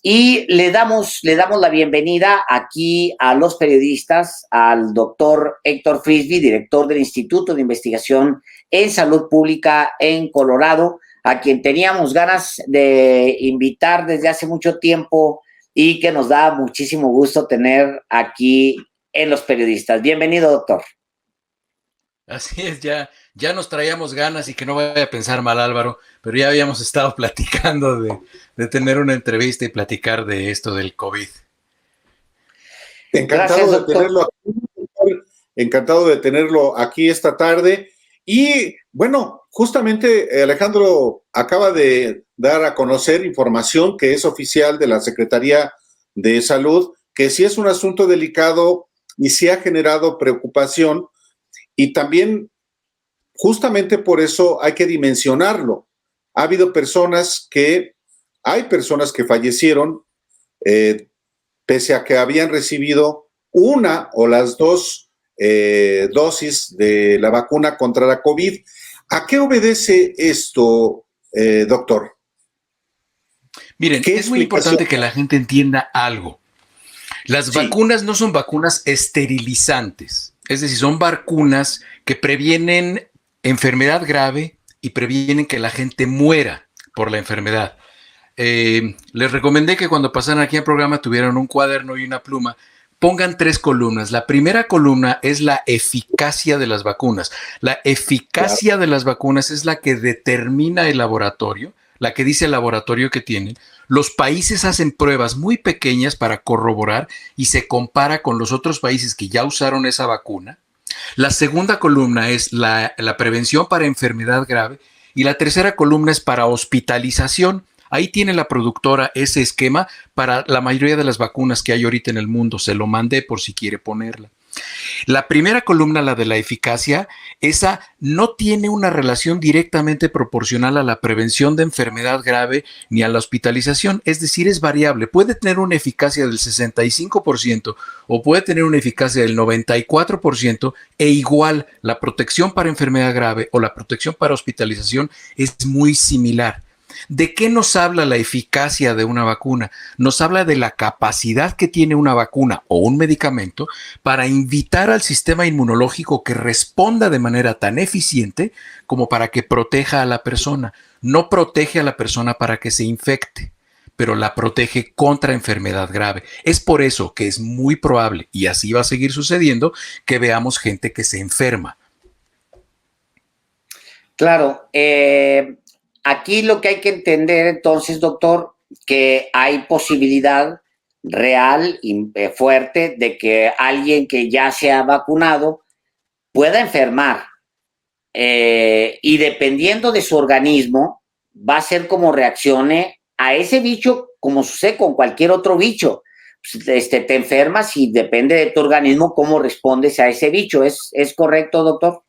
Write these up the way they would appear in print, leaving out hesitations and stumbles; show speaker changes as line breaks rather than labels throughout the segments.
Y le damos la bienvenida aquí a los periodistas, al doctor Héctor Frisby, director del Instituto de Investigación en Salud Pública en Colorado, a quien teníamos ganas de invitar desde hace mucho tiempo y que nos da muchísimo gusto tener aquí en los periodistas. Bienvenido, doctor.
Así es, ya nos traíamos ganas y que no vaya a pensar mal Álvaro, pero ya habíamos estado platicando de tener una entrevista y platicar de esto del COVID.
Gracias, doctor.
Encantado de tenerlo aquí esta tarde. Y bueno, justamente Alejandro acaba de dar a conocer información que es oficial de la Secretaría de Salud, que sí es un asunto delicado y sí ha generado preocupación. Y también, justamente por eso hay que dimensionarlo. Hay personas que fallecieron pese a que habían recibido una o las dos dosis de la vacuna contra la COVID. ¿A qué obedece esto, doctor?
Miren, es muy importante que la gente entienda algo. Las vacunas no son vacunas esterilizantes, es decir, son vacunas que previenen enfermedad grave y previenen que la gente muera por la enfermedad. Les recomendé que cuando pasaran aquí al programa tuvieran un cuaderno y una pluma. Pongan 3 columnas. La primera columna es la eficacia de las vacunas. La eficacia de las vacunas es la que determina el laboratorio, la que dice el laboratorio que tienen. Los países hacen pruebas muy pequeñas para corroborar y se compara con los otros países que ya usaron esa vacuna. La segunda columna es la prevención para enfermedad grave y la tercera columna es para hospitalización. Ahí tiene la productora ese esquema para la mayoría de las vacunas que hay ahorita en el mundo. Se lo mandé por si quiere ponerla. La primera columna, la de la eficacia, esa no tiene una relación directamente proporcional a la prevención de enfermedad grave ni a la hospitalización, es decir, es variable. Puede tener una eficacia del 65% o puede tener una eficacia del 94% e igual la protección para enfermedad grave o la protección para hospitalización es muy similar. ¿De qué nos habla la eficacia de una vacuna? Nos habla de la capacidad que tiene una vacuna o un medicamento para invitar al sistema inmunológico que responda de manera tan eficiente como para que proteja a la persona. No protege a la persona para que se infecte, pero la protege contra enfermedad grave. Es por eso que es muy probable, y así va a seguir sucediendo, que veamos gente que se enferma.
Claro, aquí lo que hay que entender entonces, doctor, que hay posibilidad real y fuerte de que alguien que ya se ha vacunado pueda enfermar y dependiendo de su organismo va a ser como reaccione a ese bicho como sucede con cualquier otro bicho. Te enfermas y depende de tu organismo cómo respondes a ese bicho. ¿Es correcto, doctor?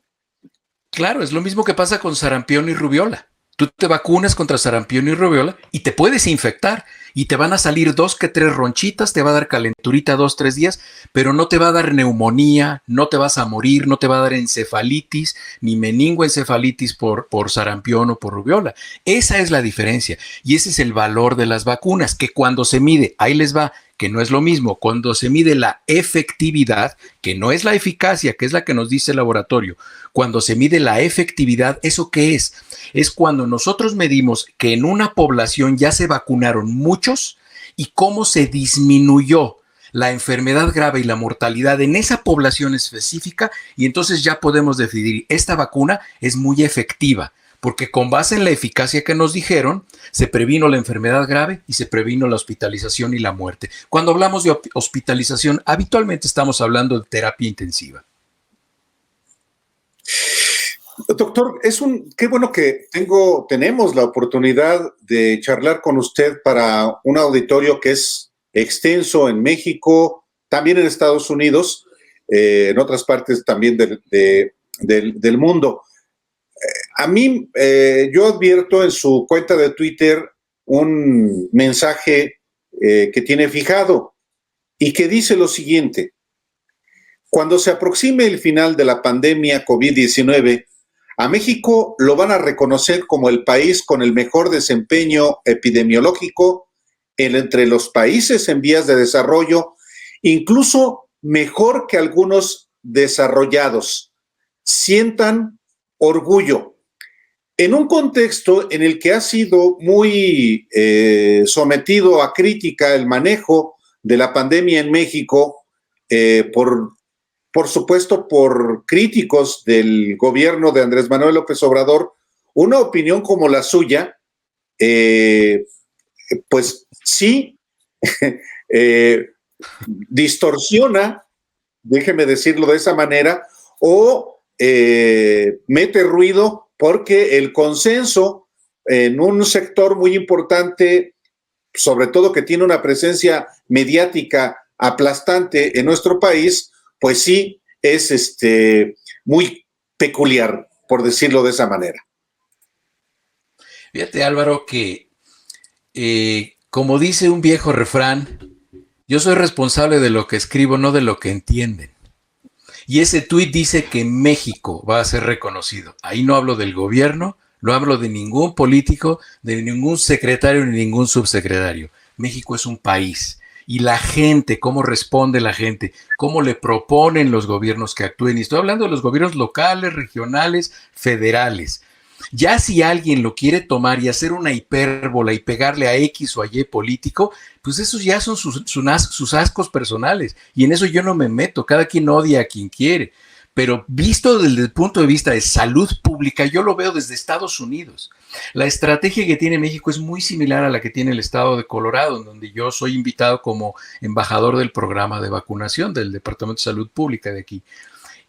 Claro, es lo mismo que pasa con sarampión y rubiola. Tú te vacunas contra sarampión y rubiola y te puedes infectar y te van a salir 2 que 3 ronchitas, te va a dar calenturita 2, 3 días, pero no te va a dar neumonía, no te vas a morir, no te va a dar encefalitis ni meningoencefalitis por sarampión o por rubiola. Esa es la diferencia y ese es el valor de las vacunas, que cuando se mide, ahí les va, que no es lo mismo, cuando se mide la efectividad, que no es la eficacia, que es la que nos dice el laboratorio, cuando se mide la efectividad, ¿eso qué es? Es cuando nosotros medimos que en una población ya se vacunaron muchos y cómo se disminuyó la enfermedad grave y la mortalidad en esa población específica y entonces ya podemos decidir, esta vacuna es muy efectiva. Porque con base en la eficacia que nos dijeron, se previno la enfermedad grave y se previno la hospitalización y la muerte. Cuando hablamos de hospitalización, habitualmente estamos hablando de terapia intensiva.
Doctor, qué bueno que tenemos la oportunidad de charlar con usted para un auditorio que es extenso en México, también en Estados Unidos, en otras partes también del mundo. A mí, yo advierto en su cuenta de Twitter un mensaje que tiene fijado y que dice lo siguiente: cuando se aproxime el final de la pandemia COVID-19, a México lo van a reconocer como el país con el mejor desempeño epidemiológico entre los países en vías de desarrollo, incluso mejor que algunos desarrollados. Sientan orgullo. En un contexto en el que ha sido muy sometido a crítica el manejo de la pandemia en México, por supuesto, por críticos del gobierno de Andrés Manuel López Obrador, una opinión como la suya, pues sí, distorsiona, déjeme decirlo de esa manera, o mete ruido porque el consenso en un sector muy importante, sobre todo que tiene una presencia mediática aplastante en nuestro país, pues sí es muy peculiar, por decirlo de esa manera.
Fíjate, Álvaro, que como dice un viejo refrán, yo soy responsable de lo que escribo, no de lo que entienden. Y ese tuit dice que México va a ser reconocido. Ahí no hablo del gobierno, no hablo de ningún político, de ningún secretario ni ningún subsecretario. México es un país. Y la gente, cómo responde la gente, cómo le proponen los gobiernos que actúen. Y estoy hablando de los gobiernos locales, regionales, federales. Ya si alguien lo quiere tomar y hacer una hipérbola y pegarle a X o a Y político, pues esos ya son sus ascos personales. Y en eso yo no me meto. Cada quien odia a quien quiere. Pero visto desde el punto de vista de salud pública, yo lo veo desde Estados Unidos. La estrategia que tiene México es muy similar a la que tiene el estado de Colorado, en donde yo soy invitado como embajador del programa de vacunación del Departamento de Salud Pública de aquí.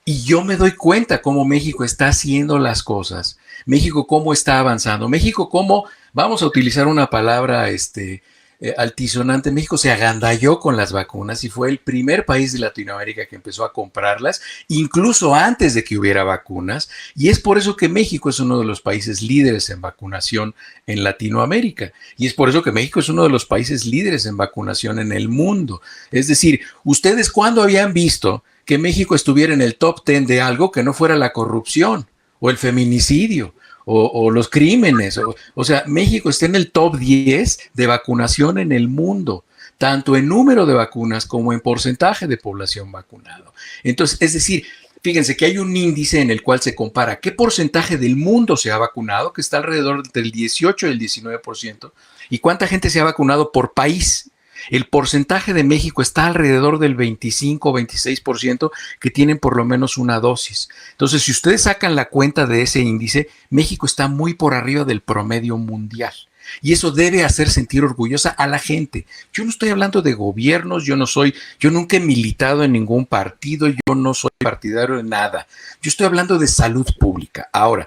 Y yo me doy cuenta cómo México está haciendo las cosas, México cómo está avanzando, México cómo, vamos a utilizar una palabra altisonante, México se agandalló con las vacunas y fue el primer país de Latinoamérica que empezó a comprarlas, incluso antes de que hubiera vacunas, y es por eso que México es uno de los países líderes en vacunación en Latinoamérica, y es por eso que México es uno de los países líderes en vacunación en el mundo. Es decir, ¿ustedes cuándo habían visto que México estuviera en el top 10 de algo que no fuera la corrupción o el feminicidio o los crímenes? O sea, México está en el top 10 de vacunación en el mundo, tanto en número de vacunas como en porcentaje de población vacunado. Entonces, es decir, fíjense que hay un índice en el cual se compara qué porcentaje del mundo se ha vacunado, que está alrededor del 18 y el 19%, y cuánta gente se ha vacunado por país. El porcentaje de México está alrededor del 25 o 26% que tienen por lo menos una dosis. Entonces, si ustedes sacan la cuenta de ese índice, México está muy por arriba del promedio mundial. Y eso debe hacer sentir orgullosa a la gente. Yo no estoy hablando de gobiernos, yo nunca he militado en ningún partido, yo no soy partidario de nada. Yo estoy hablando de salud pública. Ahora,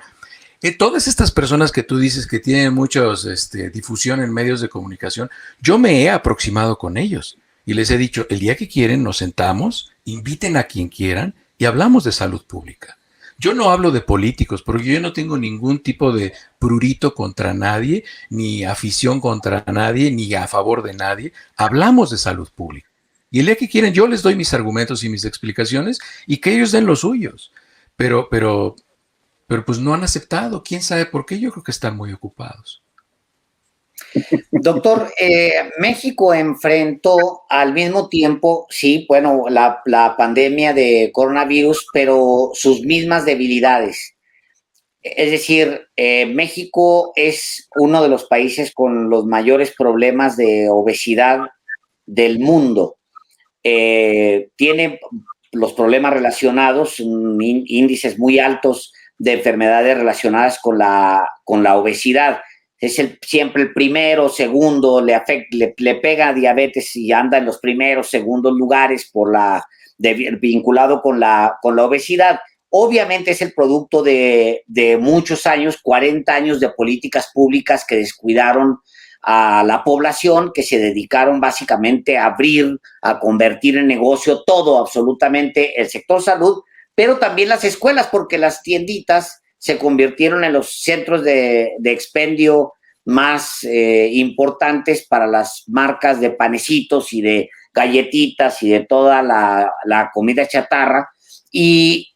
todas estas personas que tú dices que tienen muchos difusión en medios de comunicación, yo me he aproximado con ellos y les he dicho, el día que quieren nos sentamos, inviten a quien quieran y hablamos de salud pública. Yo no hablo de políticos porque yo no tengo ningún tipo de prurito contra nadie, ni afición contra nadie, ni a favor de nadie. Hablamos de salud pública. Y el día que quieren yo les doy mis argumentos y mis explicaciones y que ellos den los suyos. Pero pues no han aceptado. ¿Quién sabe por qué? Yo creo que están muy ocupados.
Doctor, México enfrentó al mismo tiempo, sí, bueno, la pandemia de coronavirus, pero sus mismas debilidades. Es decir, México es uno de los países con los mayores problemas de obesidad del mundo. Tiene los problemas relacionados, índices muy altos de enfermedades relacionadas con la obesidad. Es siempre el primero, segundo, le pega a diabetes y anda en los primeros, segundos lugares vinculado con la obesidad. Obviamente es el producto de muchos años, 40 años de políticas públicas que descuidaron a la población, que se dedicaron básicamente a convertir en negocio todo, absolutamente el sector salud, pero también las escuelas, porque las tienditas se convirtieron en los centros de expendio más importantes para las marcas de panecitos y de galletitas y de toda la comida chatarra. Y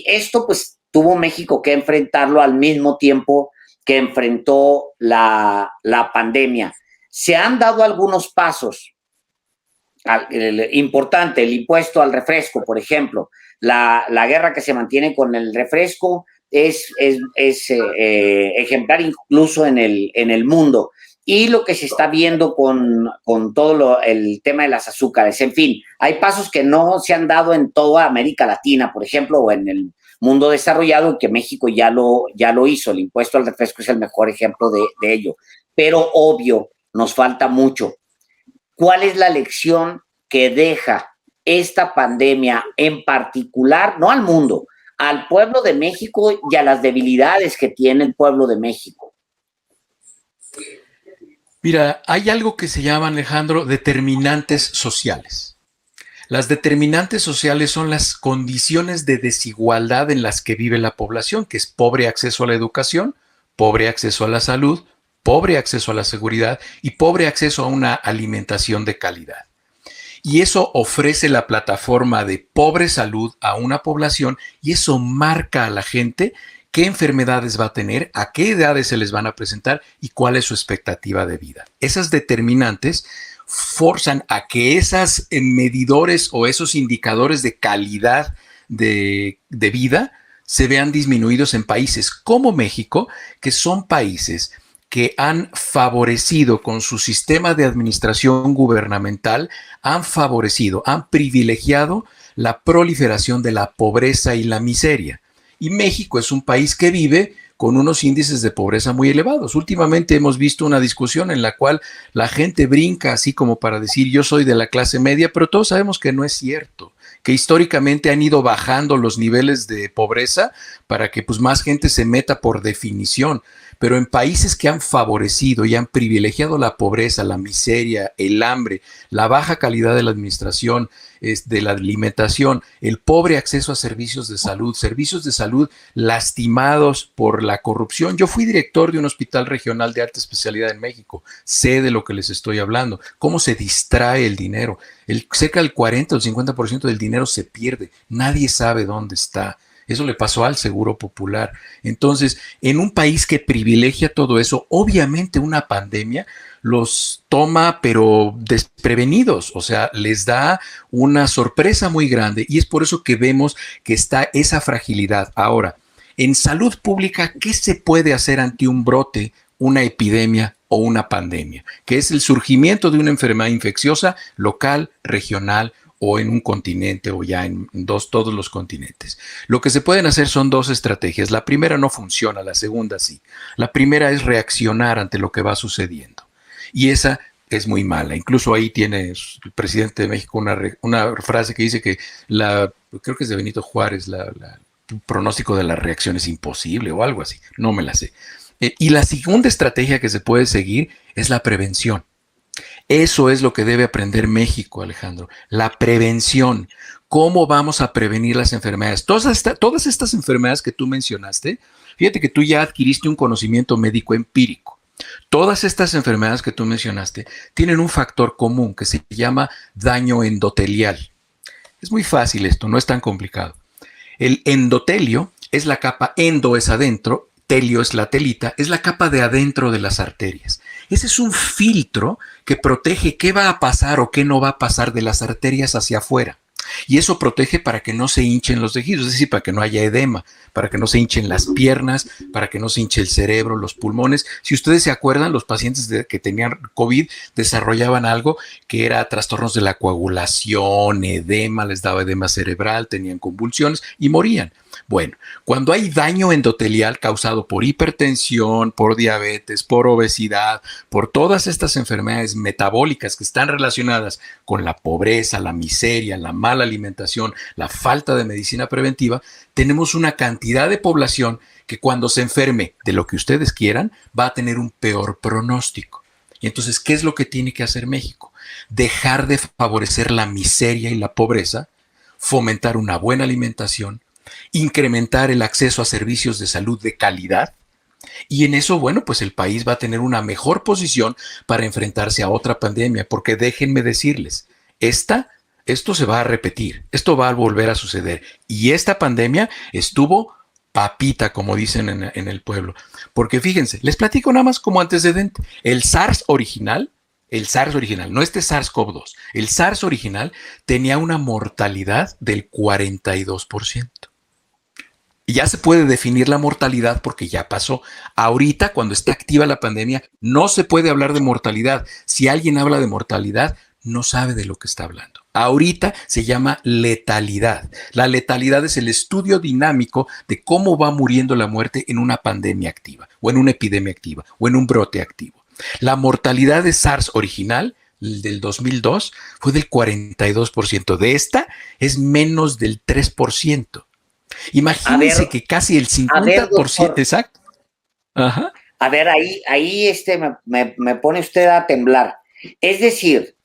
esto pues tuvo México que enfrentarlo al mismo tiempo que enfrentó la pandemia. Se han dado algunos pasos. Importante, el impuesto al refresco, por ejemplo. La guerra que se mantiene con el refresco es ejemplar incluso en el mundo. Y lo que se está viendo con todo el tema de las azúcares. En fin, hay pasos que no se han dado en toda América Latina, por ejemplo, o en el mundo desarrollado, que México ya lo hizo. El impuesto al refresco es el mejor ejemplo de ello. Pero obvio, nos falta mucho. ¿Cuál es la lección que deja esta pandemia en particular, no al mundo, al pueblo de México y a las debilidades que tiene el pueblo de México?
Mira, hay algo que se llama, Alejandro, determinantes sociales. Las determinantes sociales son las condiciones de desigualdad en las que vive la población, que es pobre acceso a la educación, pobre acceso a la salud, pobre acceso a la seguridad y pobre acceso a una alimentación de calidad. Y eso ofrece la plataforma de pobre salud a una población y eso marca a la gente qué enfermedades va a tener, a qué edades se les van a presentar y cuál es su expectativa de vida. Esas determinantes forzan a que esos medidores o esos indicadores de calidad de vida se vean disminuidos en países como México, que son países que han favorecido con su sistema de administración gubernamental, han privilegiado la proliferación de la pobreza y la miseria. Y México es un país que vive con unos índices de pobreza muy elevados. Últimamente hemos visto una discusión en la cual la gente brinca así como para decir yo soy de la clase media, pero todos sabemos que no es cierto, que históricamente han ido bajando los niveles de pobreza para que pues más gente se meta por definición. Pero en países que han favorecido y han privilegiado la pobreza, la miseria, el hambre, la baja calidad de la administración, de la alimentación, el pobre acceso a servicios de salud lastimados por la corrupción. Yo fui director de un hospital regional de alta especialidad en México. Sé de lo que les estoy hablando, cómo se distrae el dinero. Cerca del 40 o el 50% del dinero se pierde. Nadie sabe dónde está. Eso le pasó al Seguro Popular. Entonces, en un país que privilegia todo eso, obviamente una pandemia los toma, pero desprevenidos, o sea, les da una sorpresa muy grande y es por eso que vemos que está esa fragilidad. Ahora, en salud pública, ¿qué se puede hacer ante un brote, una epidemia o una pandemia? Que es el surgimiento de una enfermedad infecciosa local, regional o en un continente o ya en todos los continentes. Lo que se pueden hacer son dos estrategias. La primera no funciona, la segunda sí. La primera es reaccionar ante lo que va sucediendo. Y esa es muy mala. Incluso ahí tiene el presidente de México una frase que dice que creo que es de Benito Juárez, el pronóstico de la reacción es imposible o algo así. No me la sé. Y la segunda estrategia que se puede seguir es la prevención. Eso es lo que debe aprender México, Alejandro, la prevención. ¿Cómo vamos a prevenir las enfermedades? Todas estas enfermedades que tú mencionaste, fíjate que tú ya adquiriste un conocimiento médico empírico. Todas estas enfermedades que tú mencionaste tienen un factor común que se llama daño endotelial. Es muy fácil esto, no es tan complicado. El endotelio es la capa, endo es adentro, telio es la telita, es la capa de adentro de las arterias. Ese es un filtro que protege qué va a pasar o qué no va a pasar de las arterias hacia afuera. Y eso protege para que no se hinchen los tejidos, es decir, para que no haya edema, para que no se hinchen las piernas, para que no se hinche el cerebro, los pulmones. Si ustedes se acuerdan, los pacientes que tenían COVID desarrollaban algo que era trastornos de la coagulación, edema, les daba edema cerebral, tenían convulsiones y morían. Bueno, cuando hay daño endotelial causado por hipertensión, por diabetes, por obesidad, por todas estas enfermedades metabólicas que están relacionadas con la pobreza, la miseria, la mala alimentación, la falta de medicina preventiva, tenemos una cantidad de población que cuando se enferme de lo que ustedes quieran va a tener un peor pronóstico. Y entonces, ¿qué es lo que tiene que hacer México? Dejar de favorecer la miseria y la pobreza, fomentar una buena alimentación, incrementar el acceso a servicios de salud de calidad y en eso, bueno, pues el país va a tener una mejor posición para enfrentarse a otra pandemia, porque déjenme decirles, esto se va a repetir, esto va a volver a suceder y esta pandemia estuvo papita, como dicen en el pueblo, porque fíjense, les platico nada más como antecedente, el SARS original el SARS original, no este SARS-CoV-2, el SARS original tenía una mortalidad del 42%. Y ya se puede definir la mortalidad porque ya pasó. Ahorita, cuando está activa la pandemia, no se puede hablar de mortalidad. Si alguien habla de mortalidad, no sabe de lo que está hablando. Ahorita se llama letalidad. La letalidad es el estudio dinámico de cómo va muriendo la muerte en una pandemia activa, o en una epidemia activa, o en un brote activo. La mortalidad de SARS original, del 2002, fue del 42%. De esta es menos del 3%. Imagínense que casi el 50%, exacto.
Ajá. A ver, ahí me pone usted a temblar. Es decir,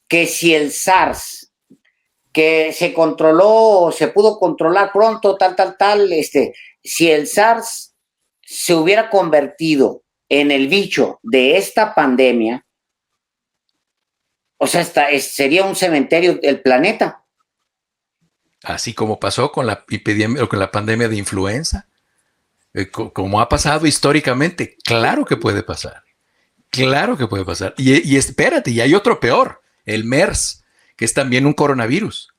que si el SARS, que se controló, se pudo controlar pronto, si el SARS se hubiera convertido en el bicho de esta pandemia, o sea, sería un cementerio el planeta.
Así como pasó con la epidemia o con la pandemia de influenza, como ha pasado históricamente, claro que puede pasar. Claro que puede pasar. Y espérate, y hay otro peor, el MERS, que es también un coronavirus.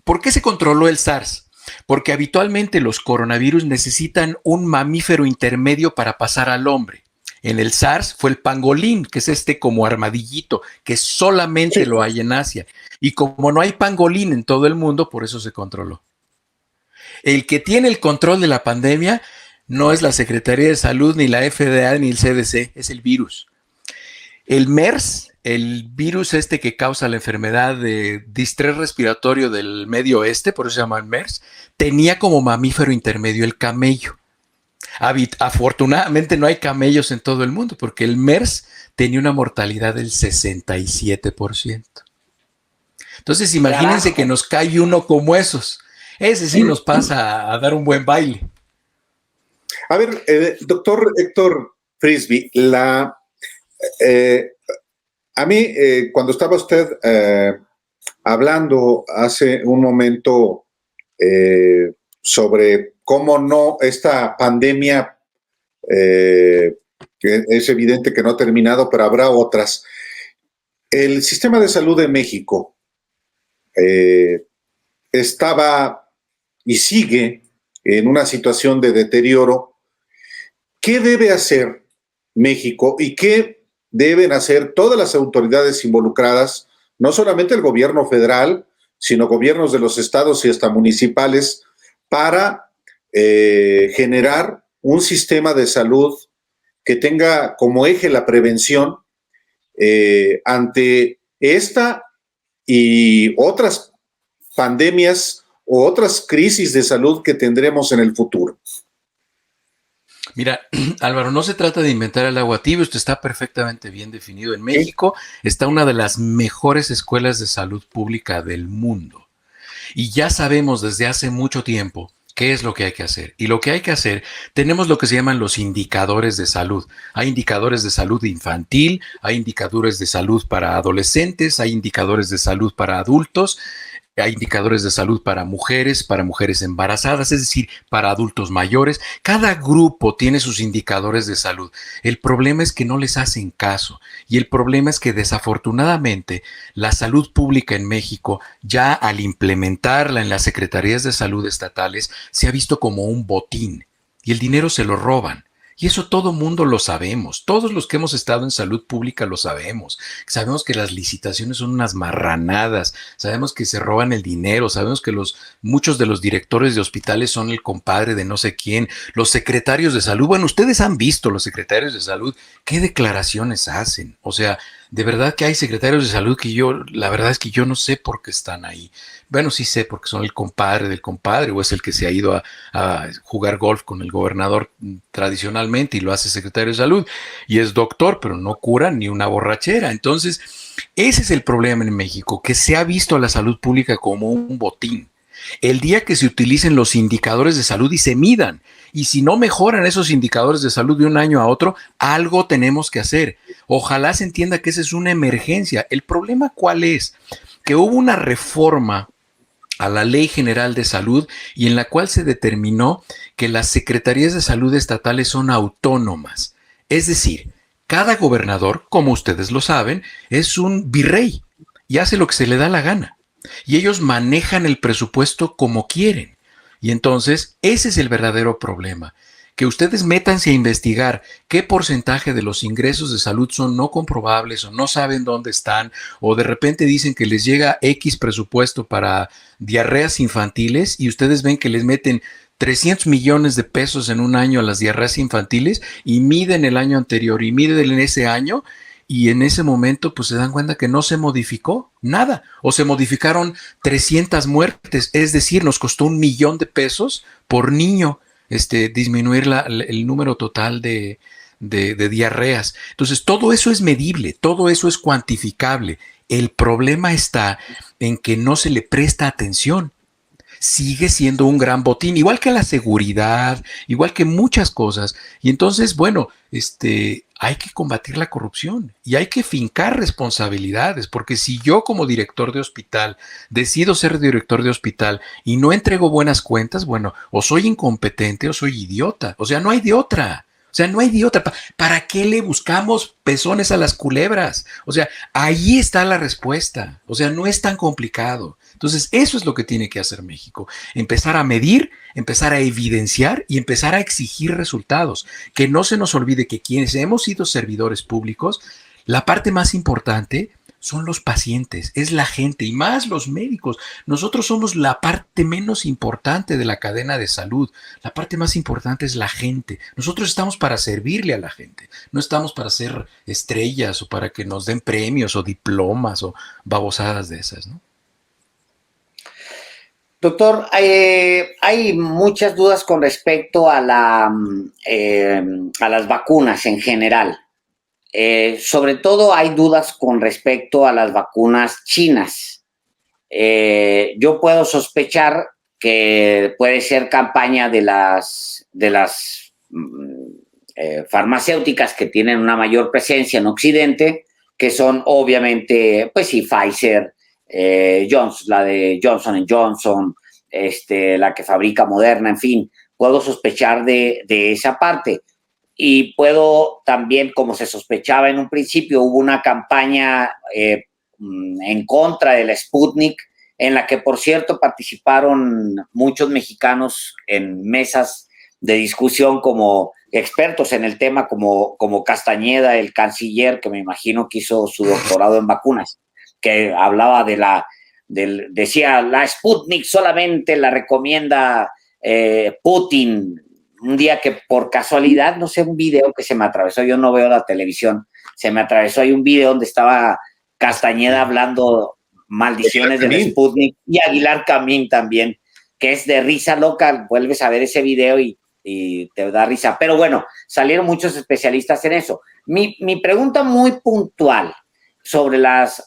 ¿Por qué se controló el SARS? Porque habitualmente los coronavirus necesitan un mamífero intermedio para pasar al hombre. En el SARS fue el pangolín, que es como armadillito, que solamente lo hay en Asia. Y como no hay pangolín en todo el mundo, por eso se controló. El que tiene el control de la pandemia no es la Secretaría de Salud, ni la FDA, ni el CDC, es el virus. El MERS, el virus que causa la enfermedad de distrés respiratorio del Medio Oeste, por eso se llama el MERS, tenía como mamífero intermedio el camello. Afortunadamente no hay camellos en todo el mundo, porque el MERS tenía una mortalidad del 67%. Entonces imagínense que nos cae uno como esos. Ese sí nos pasa a dar un buen baile.
A ver, doctor Héctor Frisby, a mí, cuando estaba usted hablando hace un momento sobre cómo no esta pandemia, que es evidente que no ha terminado, pero habrá otras. El sistema de salud de México estaba y sigue en una situación de deterioro. ¿Qué debe hacer México y qué deben hacer todas las autoridades involucradas, no solamente el gobierno federal, sino gobiernos de los estados y hasta municipales, para generar un sistema de salud que tenga como eje la prevención ante esta y otras pandemias o otras crisis de salud que tendremos en el futuro?
Mira, Álvaro, no se trata de inventar el agua tibia, usted está perfectamente bien definido. En México está una de las mejores escuelas de salud pública del mundo. Y ya sabemos desde hace mucho tiempo qué es lo que hay que hacer. Y lo que hay que hacer, tenemos lo que se llaman los indicadores de salud. Hay indicadores de salud infantil, hay indicadores de salud para adolescentes, hay indicadores de salud para adultos. Hay indicadores de salud para mujeres embarazadas, es decir, para adultos mayores. Cada grupo tiene sus indicadores de salud. El problema es que no les hacen caso. Y el problema es que desafortunadamente la salud pública en México, ya al implementarla en las secretarías de salud estatales, se ha visto como un botín. Y el dinero se lo roban. Y eso todo mundo lo sabemos. Todos los que hemos estado en salud pública lo sabemos. Sabemos que las licitaciones son unas marranadas. Sabemos que se roban el dinero. Sabemos que muchos de los directores de hospitales son el compadre de no sé quién. Los secretarios de salud. Bueno, ustedes han visto los secretarios de salud. ¿Qué declaraciones hacen? O sea, de verdad que hay secretarios de salud que la verdad es que yo no sé por qué están ahí. Bueno, sí sé porque son el compadre del compadre o es el que se ha ido a jugar golf con el gobernador tradicionalmente y lo hace secretario de salud y es doctor, pero no cura ni una borrachera. Entonces, ese es el problema en México, que se ha visto a la salud pública como un botín. El día que se utilicen los indicadores de salud y se midan, y si no mejoran esos indicadores de salud de un año a otro, algo tenemos que hacer. Ojalá se entienda que esa es una emergencia. ¿El problema cuál es? Que hubo una reforma a la Ley General de Salud y en la cual se determinó que las secretarías de salud estatales son autónomas. Es decir, Cada gobernador, como ustedes lo saben, es un virrey y hace lo que se le da la gana. Y ellos manejan el presupuesto como quieren. Y entonces, ese es el verdadero problema. Que ustedes métanse a investigar qué porcentaje de los ingresos de salud son no comprobables o no saben dónde están, o de repente dicen que les llega X presupuesto para diarreas infantiles y ustedes ven que les meten 300 millones de pesos en un año a las diarreas infantiles y miden el año anterior y miden en ese año y en ese momento pues se dan cuenta que no se modificó nada o se modificaron 300 muertes, es decir, nos costó $1 millón por niño disminuir el número total de diarreas. Entonces todo eso es medible, todo eso es cuantificable. El problema está en que no se le presta atención. Sigue siendo un gran botín, igual que la seguridad, igual que muchas cosas. Y entonces, bueno, hay que combatir la corrupción y hay que fincar responsabilidades, porque si yo como director de hospital decido ser director de hospital y no entrego buenas cuentas, bueno, o soy incompetente o soy idiota. O sea, no hay de otra. O sea, no hay de otra. ¿Para qué le buscamos pezones a las culebras? O sea, ahí está la respuesta. O sea, no es tan complicado. Entonces, eso es lo que tiene que hacer México. Empezar a medir, empezar a evidenciar y empezar a exigir resultados. Que no se nos olvide que quienes hemos sido servidores públicos, la parte más importante son los pacientes, es la gente y más los médicos. Nosotros somos la parte menos importante de la cadena de salud. La parte más importante es la gente. Nosotros estamos para servirle a la gente. No estamos para ser estrellas o para que nos den premios o diplomas o babosadas de esas, ¿no?
Doctor, hay muchas dudas con respecto a las vacunas en general. Sobre todo hay dudas con respecto a las vacunas chinas. Yo puedo sospechar que puede ser campaña de las farmacéuticas que tienen una mayor presencia en Occidente, que son obviamente, pues sí, Pfizer, la de Johnson & Johnson, la que fabrica Moderna, en fin, puedo sospechar de esa parte. Y puedo también, como se sospechaba en un principio, hubo una campaña en contra de la Sputnik, en la que, por cierto, participaron muchos mexicanos en mesas de discusión como expertos en el tema, como Castañeda, el canciller, que me imagino que hizo su doctorado en vacunas, que hablaba decía, la Sputnik solamente la recomienda Putin. Un día que por casualidad, no sé, un video que se me atravesó, yo no veo la televisión, se me atravesó ahí un video donde estaba Castañeda hablando maldiciones de la Sputnik y Aguilar Camín también, que es de risa loca. Vuelves a ver ese video y te da risa. Pero bueno, salieron muchos especialistas en eso. Mi pregunta muy puntual sobre las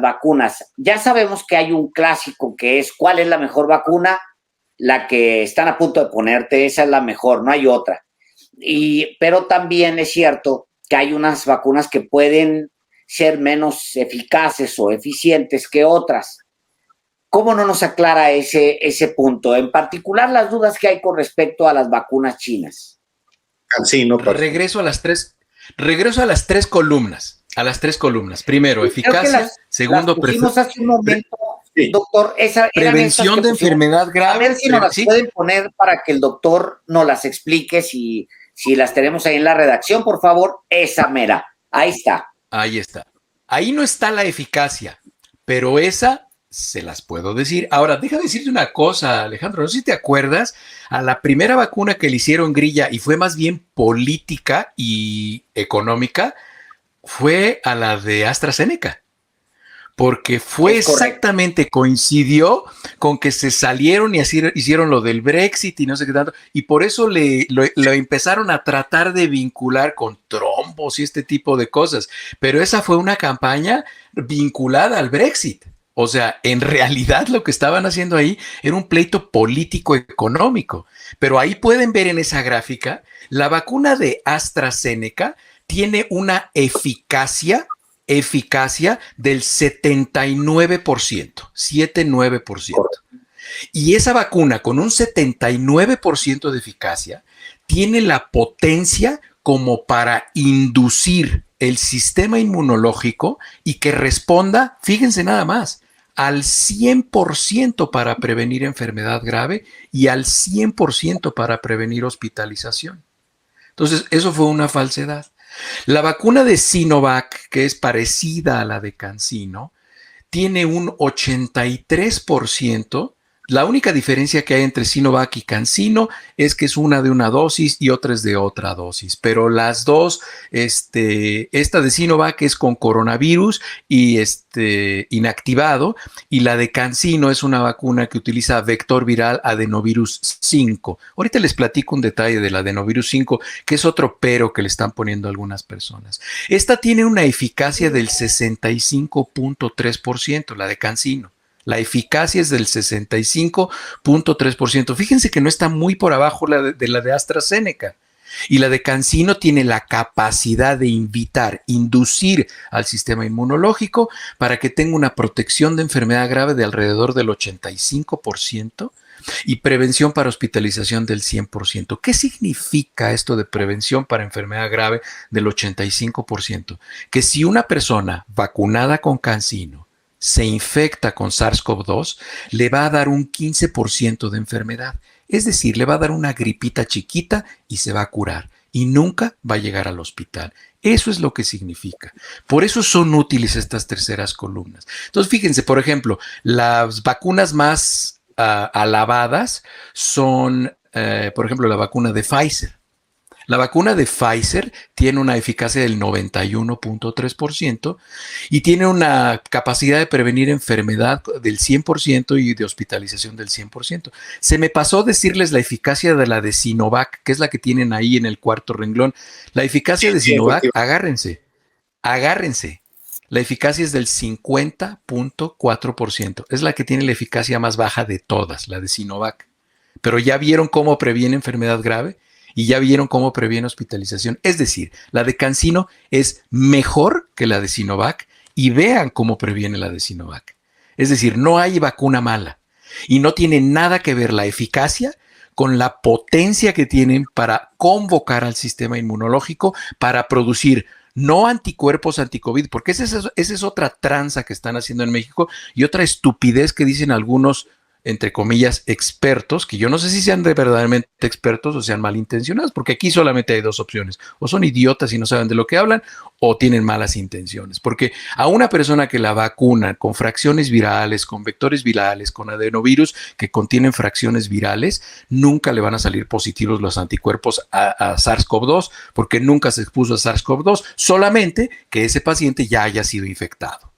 vacunas. Ya sabemos que hay un clásico que es ¿cuál es la mejor vacuna? La que están a punto de ponerte, esa es la mejor, no hay otra. Pero también es cierto que hay unas vacunas que pueden ser menos eficaces o eficientes que otras. ¿Cómo no nos aclara ese punto? En particular, las dudas que hay con respecto a las vacunas chinas.
Sí, no pasa.
Regreso a las tres columnas. Primero, eficacia. Segundo,
hace un momento. Sí. Doctor,
prevención de enfermedad grave.
A ver si nos las pueden poner para que el doctor nos las explique, si las tenemos ahí en la redacción, por favor. Esa mera. Ahí está.
Ahí está. Ahí no está la eficacia, pero esa se las puedo decir. Ahora, déjame decirte una cosa, Alejandro. No sé si te acuerdas, a la primera vacuna que le hicieron grilla y fue más bien política y económica, fue a la de AstraZeneca. Porque fue exactamente, coincidió con que se salieron y hicieron lo del Brexit y no sé qué tanto, y por eso lo empezaron a tratar de vincular con trombos y este tipo de cosas, pero esa fue una campaña vinculada al Brexit. O sea, en realidad lo que estaban haciendo ahí era un pleito político-económico, pero ahí pueden ver en esa gráfica, la vacuna de AstraZeneca tiene una eficacia del 79%, 79%. Y esa vacuna con un 79% de eficacia tiene la potencia como para inducir el sistema inmunológico y que responda, fíjense nada más, al 100% para prevenir enfermedad grave y al 100% para prevenir hospitalización. Entonces, eso fue una falsedad. La vacuna de Sinovac, que es parecida a la de CanSino, tiene un 83%. La única diferencia que hay entre Sinovac y CanSino es que es una de una dosis y otra es de otra dosis, pero las dos, esta de Sinovac es con coronavirus y inactivado, y la de CanSino es una vacuna que utiliza vector viral adenovirus 5. Ahorita les platico un detalle del adenovirus 5, que es otro pero que le están poniendo algunas personas. Esta tiene una eficacia del 65.3%, la de CanSino. La eficacia es del 65.3%. Fíjense que no está muy por abajo la de AstraZeneca. Y la de CanSino tiene la capacidad de inducir al sistema inmunológico para que tenga una protección de enfermedad grave de alrededor del 85% y prevención para hospitalización del 100%. ¿Qué significa esto de prevención para enfermedad grave del 85%? Que si una persona vacunada con CanSino se infecta con SARS-CoV-2, le va a dar un 15% de enfermedad. Es decir, le va a dar una gripita chiquita y se va a curar. Y nunca va a llegar al hospital. Eso es lo que significa. Por eso son útiles estas terceras columnas. Entonces, fíjense, por ejemplo, las vacunas más alabadas son, por ejemplo, la vacuna de Pfizer. La vacuna de Pfizer tiene una eficacia del 91.3% y tiene una capacidad de prevenir enfermedad del 100% y de hospitalización del 100%. Se me pasó decirles la eficacia de la de Sinovac, que es la que tienen ahí en el cuarto renglón. La eficacia de Sinovac, agárrense. La eficacia es del 50.4%. Es la que tiene la eficacia más baja de todas, la de Sinovac. Pero ya vieron cómo previene enfermedad grave. Y ya vieron cómo previene hospitalización. Es decir, la de CanSino es mejor que la de Sinovac y vean cómo previene la de Sinovac. Es decir, no hay vacuna mala y no tiene nada que ver la eficacia con la potencia que tienen para convocar al sistema inmunológico para producir no anticuerpos anti-COVID, porque esa es otra tranza que están haciendo en México y otra estupidez que dicen algunos, entre comillas, expertos, que yo no sé si sean de verdaderamente expertos o sean malintencionados, porque aquí solamente hay dos opciones: o son idiotas y no saben de lo que hablan, o tienen malas intenciones. Porque a una persona que la vacuna con fracciones virales, con vectores virales, con adenovirus que contienen fracciones virales, nunca le van a salir positivos los anticuerpos a SARS-CoV-2, porque nunca se expuso a SARS-CoV-2, solamente que ese paciente ya haya sido infectado.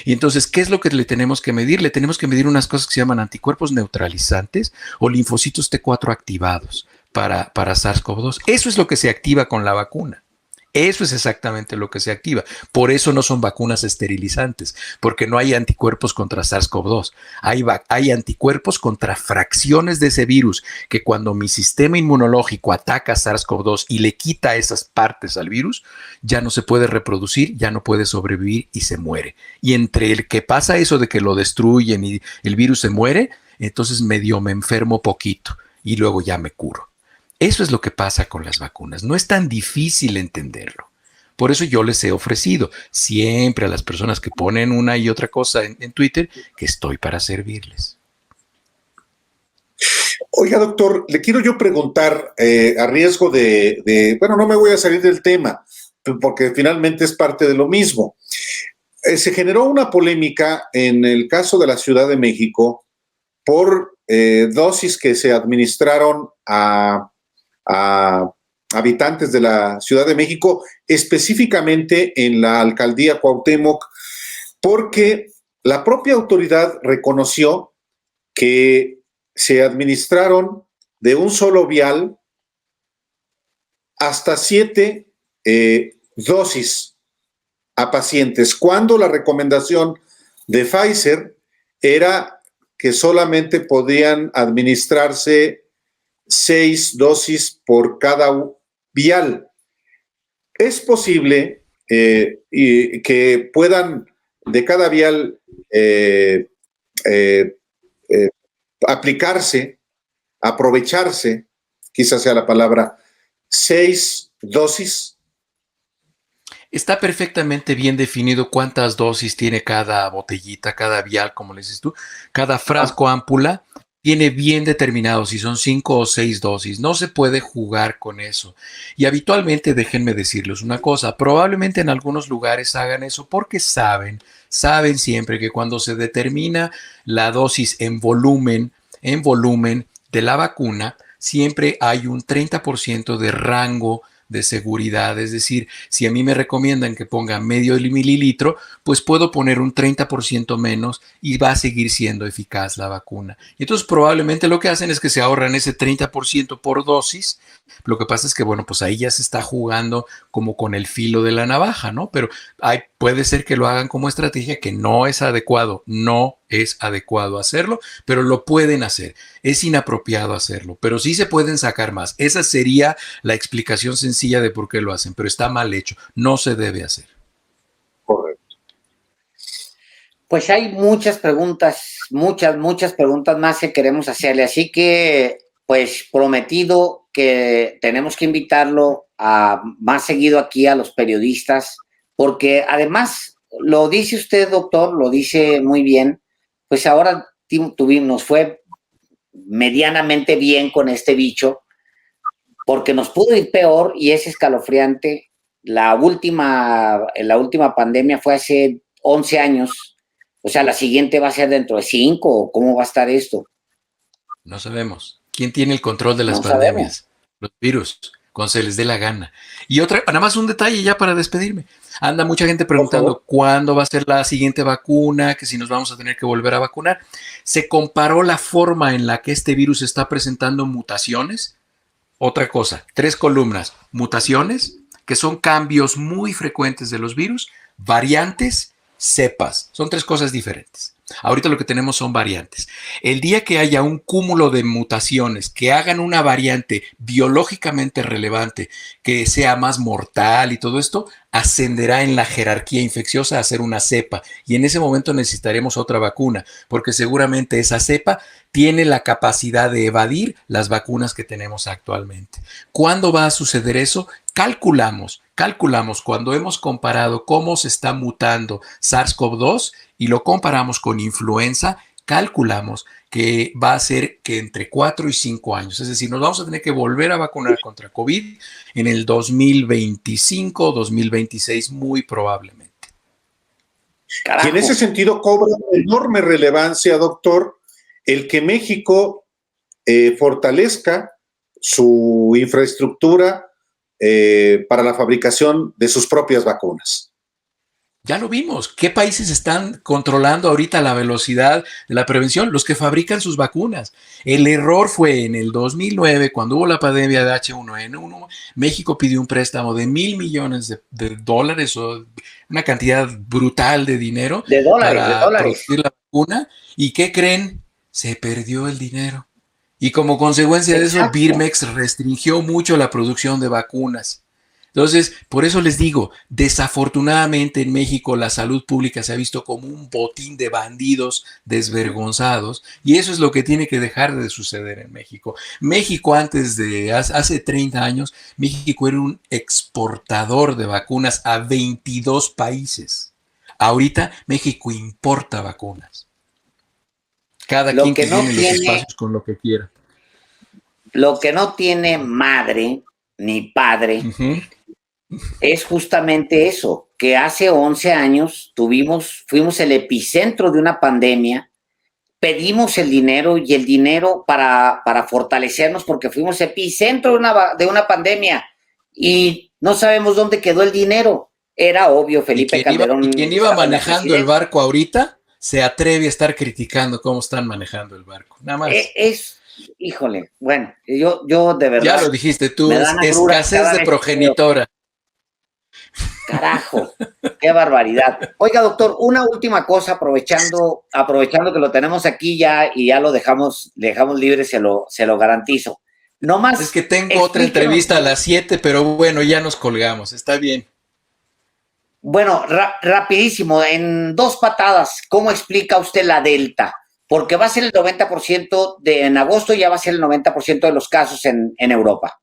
Y entonces, ¿qué es lo que le tenemos que medir? Le tenemos que medir unas cosas que se llaman anticuerpos neutralizantes o linfocitos T4 activados para SARS-CoV-2. Eso es lo que se activa con la vacuna. Eso es exactamente lo que se activa. Por eso no son vacunas esterilizantes, porque no hay anticuerpos contra SARS-CoV-2. Hay anticuerpos contra fracciones de ese virus, que cuando mi sistema inmunológico ataca a SARS-CoV-2 y le quita esas partes al virus, ya no se puede reproducir, ya no puede sobrevivir y se muere. Y entre el que pasa eso de que lo destruyen y el virus se muere, entonces medio me enfermo poquito y luego ya me curo. Eso es lo que pasa con las vacunas. No es tan difícil entenderlo. Por eso yo les he ofrecido siempre a las personas que ponen una y otra cosa en Twitter que estoy para servirles.
Oiga, doctor, le quiero yo preguntar, a riesgo bueno, no me voy a salir del tema, porque finalmente es parte de lo mismo. Se generó una polémica en el caso de la Ciudad de México por dosis que se administraron a habitantes de la Ciudad de México, específicamente en la alcaldía Cuauhtémoc, porque la propia autoridad reconoció que se administraron de un solo vial hasta 7 dosis a pacientes, cuando la recomendación de Pfizer era que solamente podían administrarse 6 dosis por cada vial. Es posible y que puedan de cada vial aplicarse, aprovecharse, quizás sea la palabra, 6 dosis?
Está perfectamente bien definido cuántas dosis tiene cada botellita, cada vial, como le dices tú, cada frasco ámpula. Tiene bien determinado si son 5 o 6 dosis. No se puede jugar con eso. Y habitualmente, déjenme decirles una cosa, probablemente en algunos lugares hagan eso porque saben siempre que cuando se determina la dosis en volumen de la vacuna, siempre hay un 30% de rango de seguridad, es decir, si a mí me recomiendan que ponga medio mililitro, pues puedo poner un 30% menos y va a seguir siendo eficaz la vacuna. Y entonces probablemente lo que hacen es que se ahorran ese 30% por dosis. Lo que pasa es que, bueno, pues ahí ya se está jugando como con el filo de la navaja, ¿no? Pero puede ser que lo hagan como estrategia, que no es adecuado hacerlo, pero lo pueden hacer. Es inapropiado hacerlo, pero sí se pueden sacar más. Esa sería la explicación sencilla de por qué lo hacen, pero está mal hecho. No se debe hacer.
Correcto.
Pues hay muchas preguntas, muchas preguntas más que queremos hacerle. Así que, pues, prometido que tenemos que invitarlo a más seguido aquí a los periodistas, porque además, lo dice usted, doctor, lo dice muy bien, pues ahora nos fue medianamente bien con este bicho, porque nos pudo ir peor y es escalofriante. La última pandemia fue hace 11 años, o sea, la siguiente va a ser dentro de 5, ¿cómo va a estar esto?
No sabemos. ¿Quién tiene el control de las
No
pandemias?
sabemos.
Los virus, cuando se les dé la gana. Y otra, nada más un detalle ya para despedirme. Anda mucha gente preguntando cuándo va a ser la siguiente vacuna, que si nos vamos a tener que volver a vacunar. Se comparó la forma en la que este virus está presentando mutaciones. Otra cosa, 3 columnas, mutaciones, que son cambios muy frecuentes de los virus, variantes, cepas. Son 3 cosas diferentes. Ahorita lo que tenemos son variantes. El día que haya un cúmulo de mutaciones que hagan una variante biológicamente relevante, que sea más mortal y todo esto, ascenderá en la jerarquía infecciosa a ser una cepa. Y en ese momento necesitaremos otra vacuna, porque seguramente esa cepa tiene la capacidad de evadir las vacunas que tenemos actualmente. ¿Cuándo va a suceder eso? Calculamos cuando hemos comparado cómo se está mutando SARS-CoV-2 y lo comparamos con influenza, calculamos que va a ser que entre 4 y 5 años. Es decir, nos vamos a tener que volver a vacunar contra COVID en el 2025, 2026, muy probablemente.
Carajo. Y en ese sentido cobra enorme relevancia, doctor, el que México fortalezca su infraestructura para la fabricación de sus propias vacunas.
Ya lo vimos. ¿Qué países están controlando ahorita la velocidad de la prevención? Los que fabrican sus vacunas. El error fue en el 2009, cuando hubo la pandemia de H1N1, México pidió un préstamo de $1,000 millones de dólares, o una cantidad brutal de dinero para producir la vacuna. ¿Y qué creen? Se perdió el dinero. Y como consecuencia de eso, Birmex restringió mucho la producción de vacunas. Entonces, por eso les digo, desafortunadamente en México la salud pública se ha visto como un botín de bandidos desvergonzados, y eso es lo que tiene que dejar de suceder en México. México hace 30 años, México era un exportador de vacunas a 22 países. Ahorita México importa vacunas. Cada quien que llene los espacios con lo que quiera.
Lo que no tiene madre ni padre es justamente eso, que hace 11 años fuimos el epicentro de una pandemia, pedimos el dinero y el dinero para fortalecernos porque fuimos epicentro de una pandemia y no sabemos dónde quedó el dinero. Era obvio, Felipe Calderón.
¿Y quién iba manejando el barco ahorita? Se atreve a estar criticando cómo están manejando el barco. Nada más.
Híjole, bueno, yo de verdad.
Ya lo dijiste tú, escasez de progenitora.
Carajo, qué barbaridad. Oiga, doctor, una última cosa, aprovechando que lo tenemos aquí ya y ya lo dejamos libre, se lo garantizo. No más.
Es que tengo otra entrevista a las 7, pero bueno, ya nos colgamos, está bien.
Bueno, rapidísimo, en 2 patadas, ¿cómo explica usted la Delta? Porque va a ser el 90% en agosto, ya va a ser el 90% de los casos en Europa.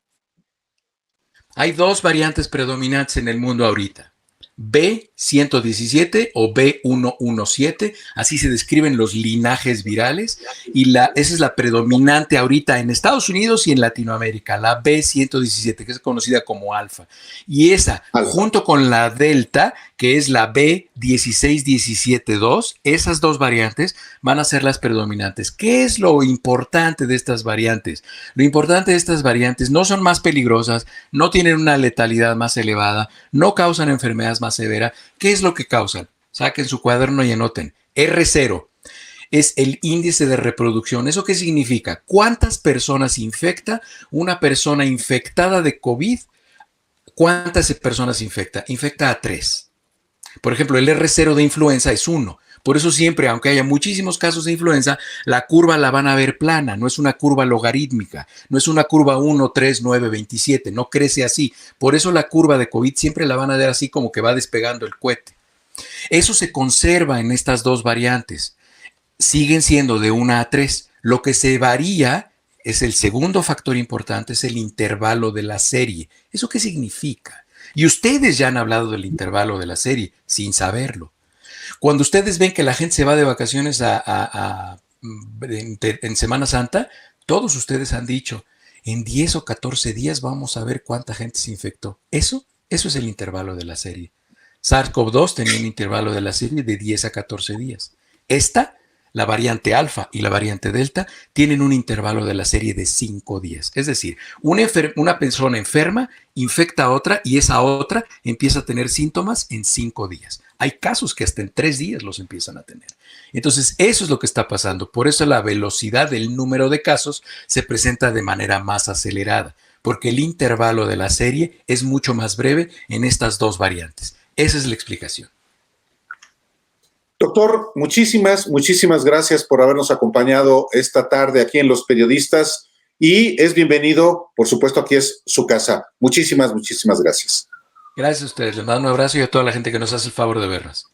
Hay dos variantes predominantes en el mundo ahorita. B117 o B117, así se describen los linajes virales, y esa es la predominante ahorita en Estados Unidos y en Latinoamérica, la B117, que es conocida como alfa. Y esa, junto con la delta, que es la B16172, esas dos variantes van a ser las predominantes. ¿Qué es lo importante de estas variantes? Lo importante de estas variantes no son más peligrosas, no tienen una letalidad más elevada, no causan enfermedades más severas. ¿Qué es lo que causan? Saquen su cuaderno y anoten. R0 es el índice de reproducción. ¿Eso qué significa? ¿Cuántas personas infecta una persona infectada de COVID? ¿Cuántas personas infecta? Infecta a 3. Por ejemplo, el R0 de influenza es 1. Por eso siempre, aunque haya muchísimos casos de influenza, la curva la van a ver plana, no es una curva logarítmica, no es una curva 1, 3, 9, 27, no crece así. Por eso la curva de COVID siempre la van a ver así como que va despegando el cohete. Eso se conserva en estas dos variantes. Siguen siendo de 1 a 3. Lo que se varía es el segundo factor importante, es el intervalo de la serie. ¿Eso qué significa? Y ustedes ya han hablado del intervalo de la serie sin saberlo. Cuando ustedes ven que la gente se va de vacaciones en Semana Santa, todos ustedes han dicho, en 10 o 14 días vamos a ver cuánta gente se infectó. Eso es el intervalo de la serie. SARS-CoV-2 tenía un intervalo de la serie de 10 a 14 días. La variante alfa y la variante delta tienen un intervalo de la serie de 5 días. Es decir, una persona enferma infecta a otra y esa otra empieza a tener síntomas en 5 días. Hay casos que hasta en 3 días los empiezan a tener. Entonces, eso es lo que está pasando. Por eso la velocidad del número de casos se presenta de manera más acelerada, porque el intervalo de la serie es mucho más breve en estas dos variantes. Esa es la explicación.
Doctor, muchísimas gracias por habernos acompañado esta tarde aquí en Los Periodistas y es bienvenido, por supuesto, aquí es su casa. Muchísimas gracias.
Gracias a ustedes, les mando un abrazo y a toda la gente que nos hace el favor de vernos.